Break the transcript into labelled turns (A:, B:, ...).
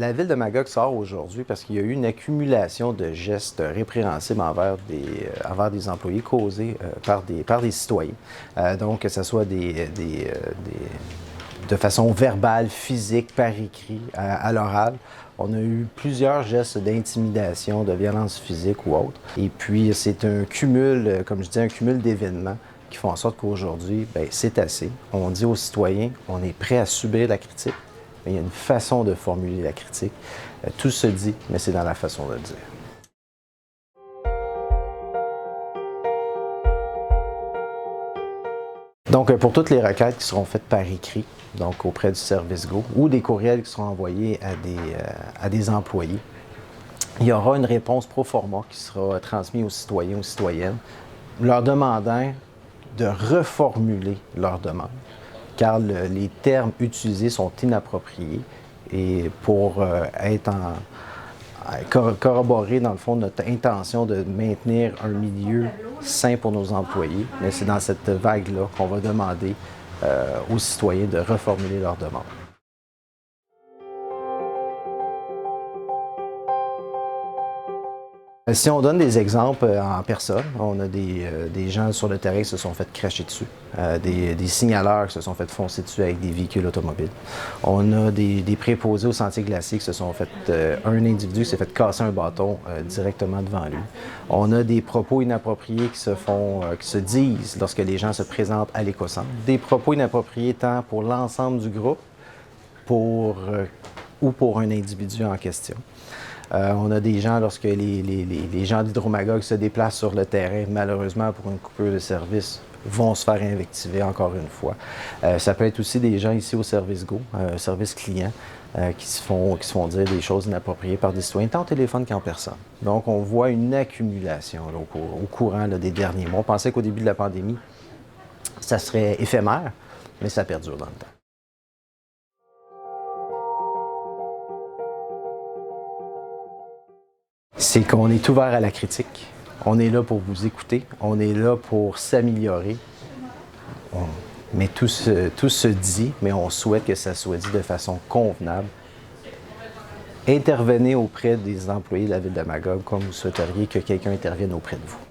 A: La ville de Magog sort aujourd'hui parce qu'il y a eu une accumulation de gestes répréhensibles envers des employés causés par des citoyens. Donc, que ce soit de façon verbale, physique, par écrit, à l'oral. On a eu plusieurs gestes d'intimidation, de violence physique ou autre. Et puis, c'est un cumul, comme je dis, un cumul d'événements qui font en sorte qu'aujourd'hui, c'est assez. On dit aux citoyens, on est prêt à subir la critique, mais il y a une façon de formuler la critique. Tout se dit, mais c'est dans la façon de le dire. Donc, pour toutes les requêtes qui seront faites par écrit, donc auprès du service Go, ou des courriels qui seront envoyés à des employés, il y aura une réponse pro forma qui sera transmise aux citoyens, aux citoyennes, leur demandant de reformuler leur demande, car les termes utilisés sont inappropriés et pour corroborer, dans le fond, notre intention de maintenir un milieu sain pour nos employés, mais c'est dans cette vague-là qu'on va demander aux citoyens de reformuler leur demande. Si on donne des exemples en personne, on a des gens sur le terrain qui se sont fait cracher dessus, des signaleurs qui se sont fait foncer dessus avec des véhicules automobiles. On a des préposés au sentier glacé qui se sont fait, un individu qui s'est fait casser un bâton directement devant lui. On a des propos inappropriés qui se disent lorsque les gens se présentent à l'écocentre. Des propos inappropriés tant pour l'ensemble du groupe ou pour un individu en question. On a des gens, lorsque les gens d'Hydro-Magog se déplacent sur le terrain, malheureusement pour une coupure de service, vont se faire invectiver encore une fois. Ça peut être aussi des gens ici au service Go, service client, qui se font dire des choses inappropriées par des citoyens, tant au téléphone qu'en personne. Donc, on voit une accumulation là, au courant là, des derniers mois. On pensait qu'au début de la pandémie, ça serait éphémère, mais ça perdure dans le temps. C'est qu'on est ouvert à la critique. On est là pour vous écouter. On est là pour s'améliorer. Mais tout se dit, mais on souhaite que ça soit dit de façon convenable. Intervenez auprès des employés de la ville de Magog comme vous souhaiteriez que quelqu'un intervienne auprès de vous.